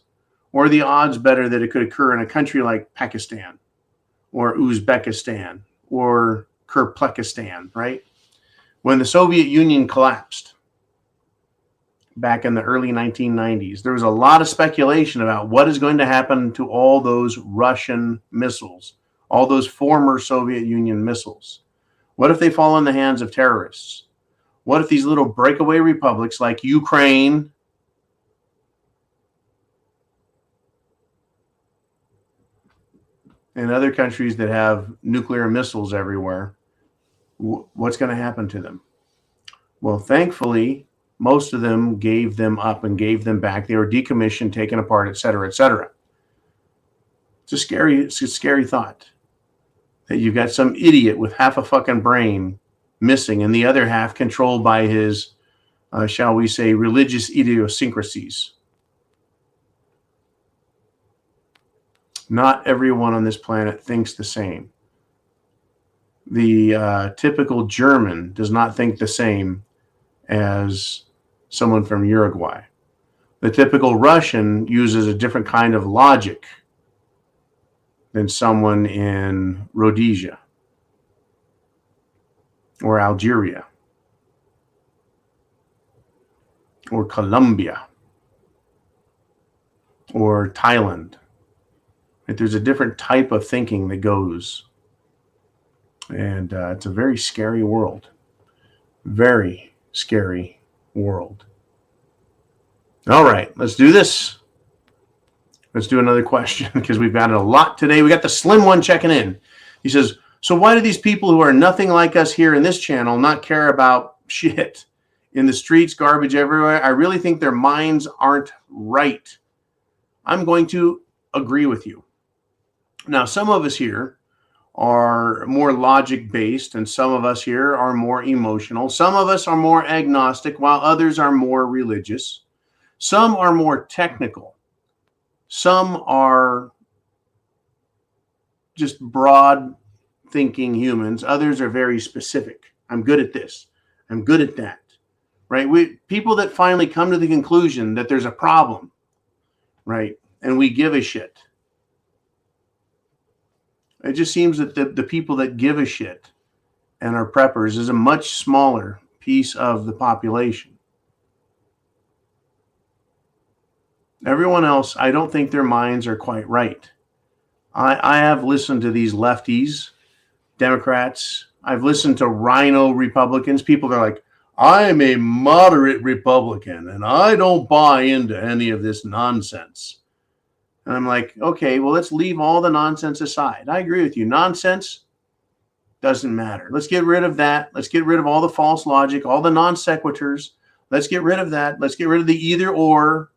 Or are the odds better that it could occur in a country like Pakistan or Uzbekistan or Kyrgyzstan, right? When the Soviet Union collapsed back in the early 1990s, there was a lot of speculation about what is going to happen to all those Russian missiles, all those former Soviet Union missiles. What if they fall in the hands of terrorists? What if these little breakaway republics like Ukraine, and other countries that have nuclear missiles everywhere, what's going to happen to them? Well, thankfully, most of them gave them up and gave them back. They were decommissioned, taken apart, et cetera, et cetera. It's a scary thought that you've got some idiot with half a fucking brain missing and the other half controlled by his, shall we say, religious idiosyncrasies. Not everyone on this planet thinks the same. The typical German does not think the same as someone from Uruguay. The typical Russian uses a different kind of logic than someone in Rhodesia or Algeria or Colombia or Thailand. Right? There's a different type of thinking that goes. And it's a very scary world. Very scary world. All right, let's do this. Let's do another question because we've got a lot today. We got the slim one checking in. He says, so why do these people who are nothing like us here in this channel not care about shit? In the streets, garbage everywhere. I really think their minds aren't right. I'm going to agree with you. Now, some of us here are more logic-based, and some of us here are more emotional. Some of us are more agnostic, while others are more religious. Some are more technical. Some are just broad-thinking humans. Others are very specific. I'm good at this. I'm good at that. Right? People that finally come to the conclusion that there's a problem, right? And we give a shit. It just seems that the people that give a shit and are preppers is a much smaller piece of the population. Everyone else, I don't think their minds are quite right. I have listened to these lefties, Democrats. I've listened to rhino Republicans. People that are like, I'm a moderate Republican and I don't buy into any of this nonsense. And I'm like, okay, well, let's leave all the nonsense aside. I agree with you. Nonsense doesn't matter. Let's get rid of that. Let's get rid of all the false logic, all the non sequiturs. Let's get rid of that. Let's get rid of the either or.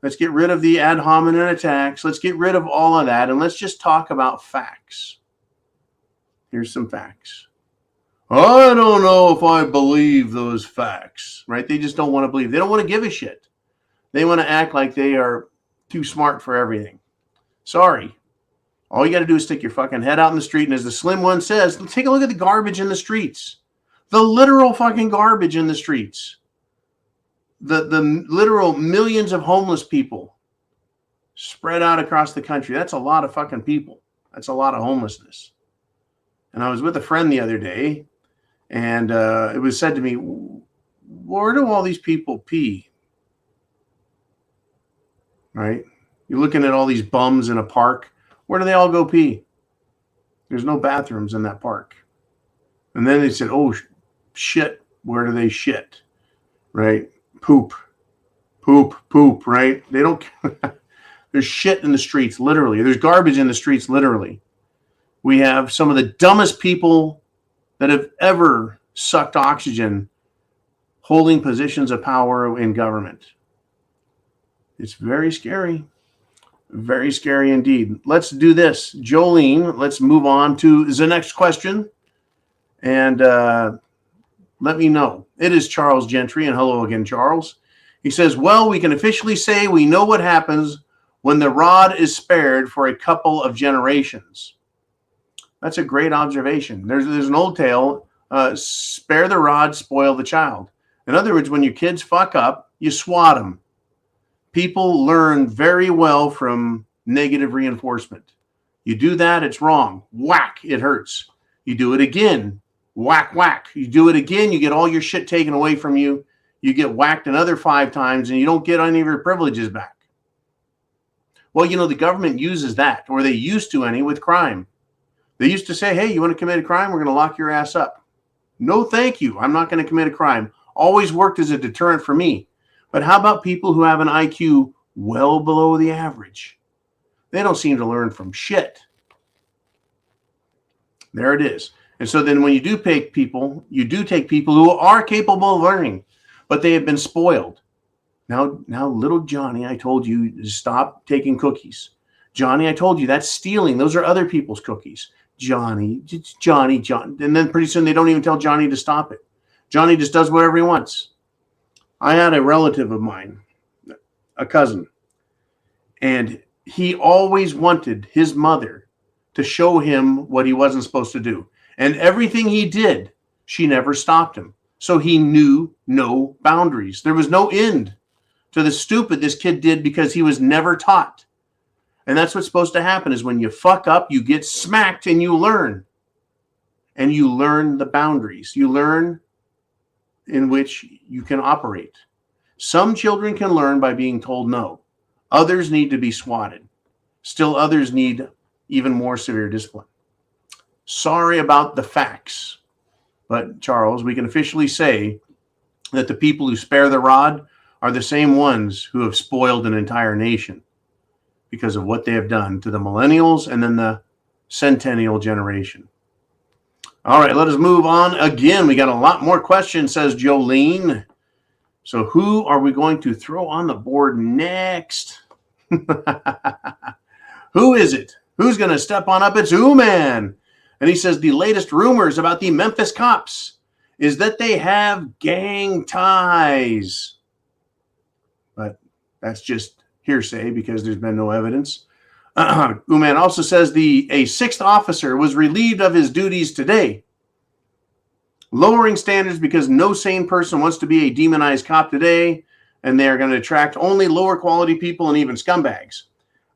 Let's get rid of the ad hominem attacks. Let's get rid of all of that. And let's just talk about facts. Here's some facts. I don't know if I believe those facts, right? They just don't want to believe. They don't want to give a shit. They want to act like they are too smart for everything. Sorry. All you got to do is stick your fucking head out in the street. And as the slim one says, take a look at the garbage in the streets. The literal fucking garbage in the streets. The literal millions of homeless people spread out across the country. That's a lot of fucking people. That's a lot of homelessness. And I was with a friend the other day, and it was said to me, where do all these people pee? Right? You're looking at all these bums in a park. Where do they all go pee? There's no bathrooms in that park. And then they said, oh, shit, where do they shit? Right? Poop, right? They don't, there's shit in the streets, literally. There's garbage in the streets, literally. We have some of the dumbest people that have ever sucked oxygen holding positions of power in government. It's very scary. Very scary indeed. Let's do this. Jolene, let's move on to the next question. And let me know. It is Charles Gentry, and hello again, Charles. He says, well, we can officially say we know what happens when the rod is spared for a couple of generations. That's a great observation. There's an old tale, spare the rod, spoil the child. In other words, when your kids fuck up, you swat them. People learn very well from negative reinforcement. You do that, it's wrong. Whack, it hurts. You do it again, whack, whack. You do it again, you get all your shit taken away from you. You get whacked another 5 times, and you don't get any of your privileges back. Well, you know, the government uses that, or they used to with crime. They used to say, hey, you want to commit a crime? We're going to lock your ass up. No, thank you. I'm not going to commit a crime. Always worked as a deterrent for me. But how about people who have an IQ well below the average? They don't seem to learn from shit. There it is. And so then when you do take people who are capable of learning, but they have been spoiled. Now, little Johnny, I told you to stop taking cookies. Johnny, I told you that's stealing. Those are other people's cookies. Johnny. And then pretty soon they don't even tell Johnny to stop it. Johnny just does whatever he wants. I had a relative of mine, a cousin, and he always wanted his mother to show him what he wasn't supposed to do. And everything he did, she never stopped him. So he knew no boundaries. There was no end to the stupid this kid did because he was never taught. And that's what's supposed to happen is when you fuck up, you get smacked and you learn. And you learn the boundaries. You learn in which you can operate. Some children can learn by being told no. Others need to be swatted. Still others need even more severe discipline. Sorry about the facts. But Charles, we can officially say that the people who spare the rod are the same ones who have spoiled an entire nation because of what they have done to the millennials and then the centennial generation. All right, let us move on. Again, we got a lot more questions, says Jolene. So who are we going to throw on the board next? Who is it? Who's going to step on up? It's Ooman. And he says the latest rumors about the Memphis cops is that they have gang ties. But that's just hearsay because there's been no evidence. Ooman also says a 6th officer was relieved of his duties today, lowering standards because no sane person wants to be a demonized cop today, and they're going to attract only lower quality people and even scumbags.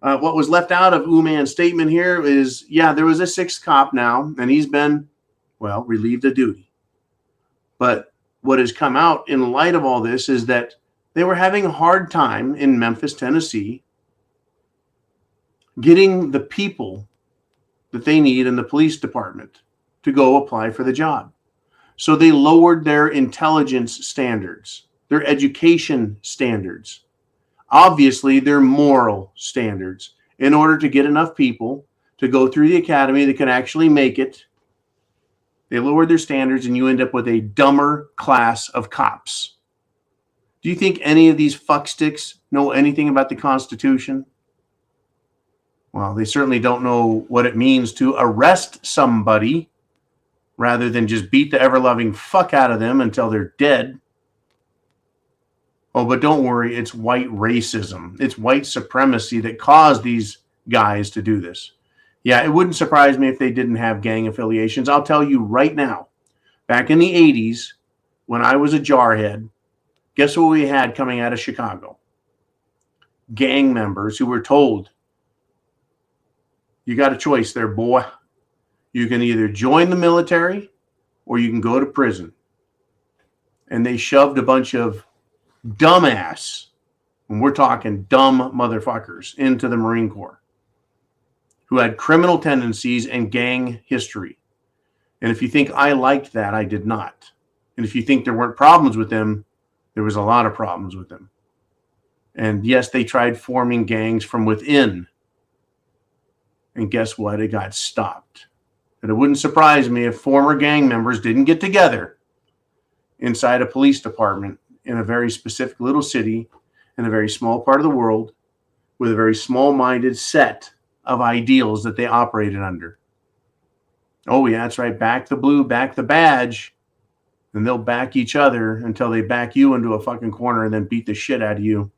What was left out of Ooman's statement here is, yeah, there was a 6th cop now, and he's been, well, relieved of duty. But what has come out in light of all this is that they were having a hard time in Memphis, Tennessee, getting the people that they need in the police department to go apply for the job. So they lowered their intelligence standards, their education standards, obviously their moral standards, in order to get enough people to go through the academy that can actually make it. They lowered their standards, and you end up with a dumber class of cops. Do you think any of these fucksticks know anything about the Constitution? Well, they certainly don't know what it means to arrest somebody rather than just beat the ever-loving fuck out of them until they're dead. Oh, but don't worry, it's white racism. It's white supremacy that caused these guys to do this. Yeah, it wouldn't surprise me if they didn't have gang affiliations. I'll tell you right now, back in the 80s, when I was a jarhead, guess what we had coming out of Chicago? Gang members who were told, You got a choice there, boy. You can either join the military or you can go to prison. And they shoved a bunch of dumbass, and we're talking dumb motherfuckers, into the Marine Corps who had criminal tendencies and gang history. And if you think I liked that, I did not. And if you think there weren't problems with them, there was a lot of problems with them. And yes, they tried forming gangs from within. And guess what? It got stopped. And it wouldn't surprise me if former gang members didn't get together inside a police department in a very specific little city in a very small part of the world with a very small-minded set of ideals that they operated under. Oh, yeah, that's right. Back the blue, back the badge. And they'll back each other until they back you into a fucking corner and then beat the shit out of you.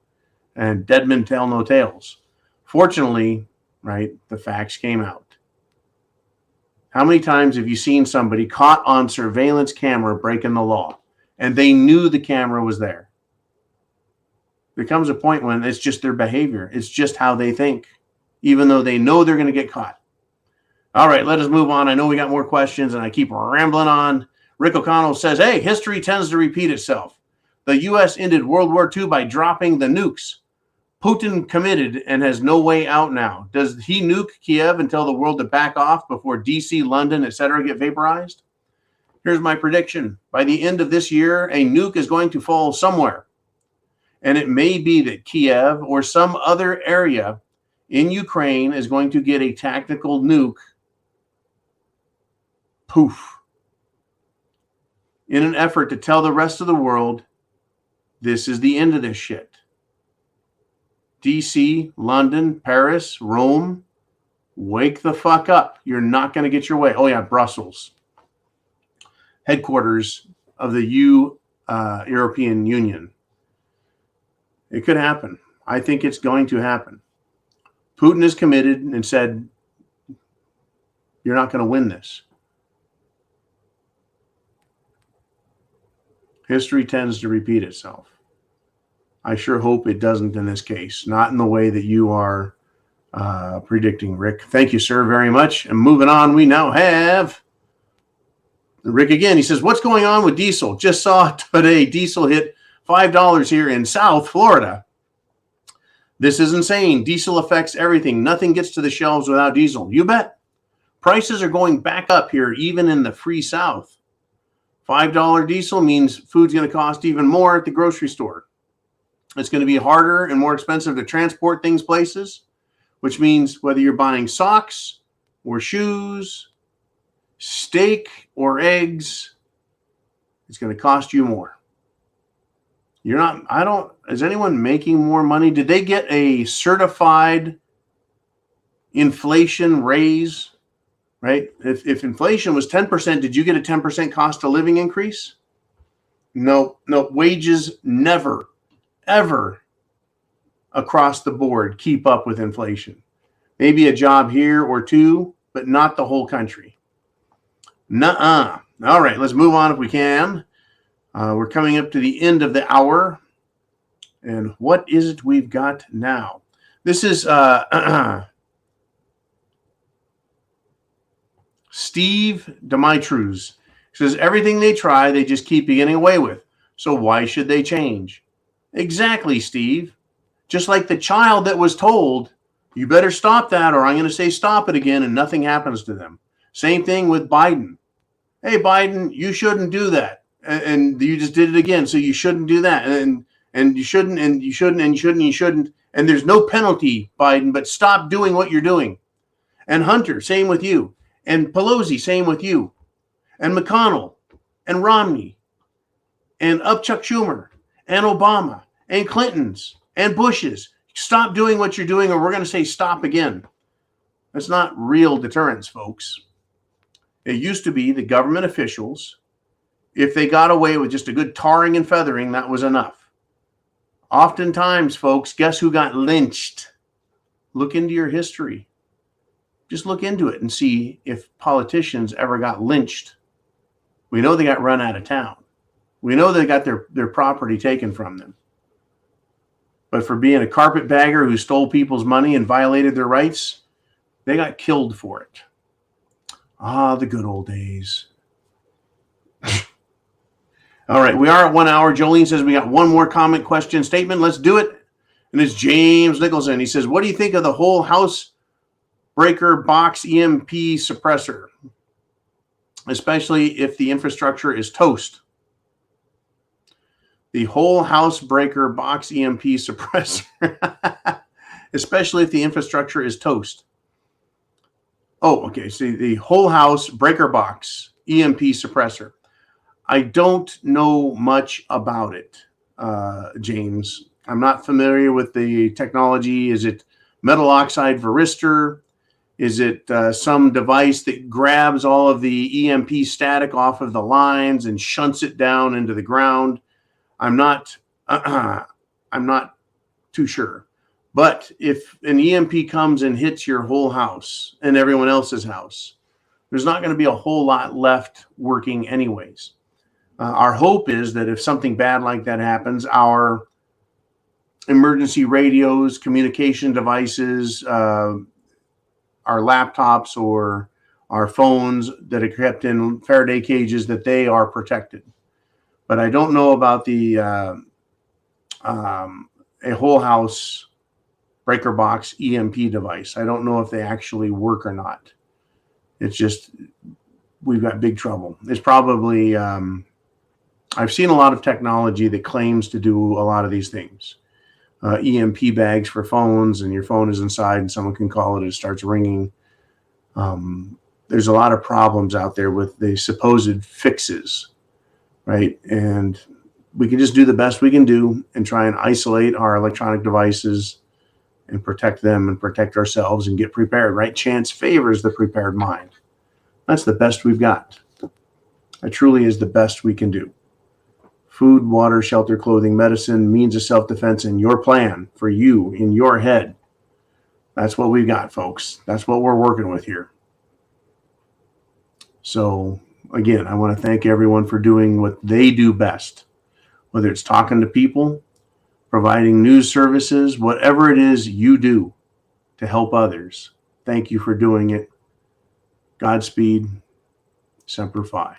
And dead men tell no tales. Fortunately, right, the facts came out. How many times have you seen somebody caught on surveillance camera breaking the law and they knew the camera was there? There comes a point when it's just their behavior. It's just how they think, even though they know they're going to get caught. All right, let us move on. I know we got more questions and I keep rambling on. Rick O'Connell says, hey, history tends to repeat itself. The U.S. ended World War II by dropping the nukes. Putin committed and has no way out now. Does he nuke Kiev and tell the world to back off before D.C., London, etc. get vaporized? Here's my prediction. By the end of this year, a nuke is going to fall somewhere. And it may be that Kiev or some other area in Ukraine is going to get a tactical nuke. Poof. In an effort to tell the rest of the world, this is the end of this shit. DC, London, Paris, Rome, wake the fuck up. You're not going to get your way. Oh, yeah, Brussels, headquarters of the European Union. It could happen. I think it's going to happen. Putin is committed and said, you're not going to win this. History tends to repeat itself. I sure hope it doesn't in this case. Not in the way that you are predicting, Rick. Thank you, sir, very much. And moving on, we now have Rick again. He says, what's going on with diesel? Just saw today diesel hit $5 here in South Florida. This is insane. Diesel affects everything. Nothing gets to the shelves without diesel. You bet. Prices are going back up here, even in the free South. $5 diesel means food's going to cost even more at the grocery store. It's going to be harder and more expensive to transport things places, which means whether you're buying socks or shoes, steak or eggs, it's going to cost you more. Is anyone making more money? Did they get a certified inflation raise, right? If inflation was 10%, did you get a 10% cost of living increase? No, wages never, ever across the board keep up with inflation. Maybe a job here or two, but not the whole country. Nuh-uh. All right, let's move on if we can. We're coming up to the end of the hour. And what is it we've got now? This is Steve Dimitrus. He says, everything they try, they just keep getting away with. So why should they change? Exactly, Steve. Just like the child that was told, you better stop that or I'm going to say stop it again, and nothing happens to them. Same thing with Biden. Hey, Biden, you shouldn't do that. And you just did it again, so you shouldn't do that. And you shouldn't, and you shouldn't, and you shouldn't, and you shouldn't. And there's no penalty, Biden, but stop doing what you're doing. And Hunter, same with you. And Pelosi, same with you. And McConnell, and Romney, and Chuck Schumer, and Obama, and Clinton's, and Bush's. Stop doing what you're doing, or we're going to say stop again. That's not real deterrence, folks. It used to be the government officials, if they got away with just a good tarring and feathering, that was enough. Oftentimes, folks, guess who got lynched? Look into your history. Just look into it and see if politicians ever got lynched. We know they got run out of town. We know they got their property taken from them. But for being a carpetbagger who stole people's money and violated their rights, They got killed for it. Ah, the good old days. All right, we are at 1 hour. Jolene says we got one more comment, question, statement. Let's do it. And it's James Nicholson. He says, what do you think of the whole house breaker box EMP suppressor, especially if the infrastructure is toast? The whole house breaker box EMP suppressor, especially if the infrastructure is toast. Oh, okay. See, the whole house breaker box EMP suppressor. I don't know much about it, James. I'm not familiar with the technology. Is it metal oxide varistor? Is it some device that grabs all of the EMP static off of the lines and shunts it down into the ground? I'm not too sure. But if an EMP comes and hits your whole house and everyone else's house, there's not going to be a whole lot left working anyways. Our hope is that if something bad like that happens, our emergency radios, communication devices, our laptops or our phones that are kept in Faraday cages, that they are protected. But I don't know about the a whole house breaker box EMP device. I don't know if they actually work or not. It's just, we've got big trouble. It's probably, I've seen a lot of technology that claims to do a lot of these things. EMP bags for phones, and your phone is inside and someone can call it, it starts ringing. There's a lot of problems out there with the supposed fixes, right? And we can just do the best we can do and try and isolate our electronic devices and protect them and protect ourselves and get prepared, right? Chance favors the prepared mind. That's the best we've got. It truly is the best we can do. Food, water, shelter, clothing, medicine, means of self-defense, and your plan for you in your head. That's what we've got, folks. That's what we're working with here. So, again, I want to thank everyone for doing what they do best, whether it's talking to people, providing news services, whatever it is you do to help others. Thank you for doing it. Godspeed. Semper Fi.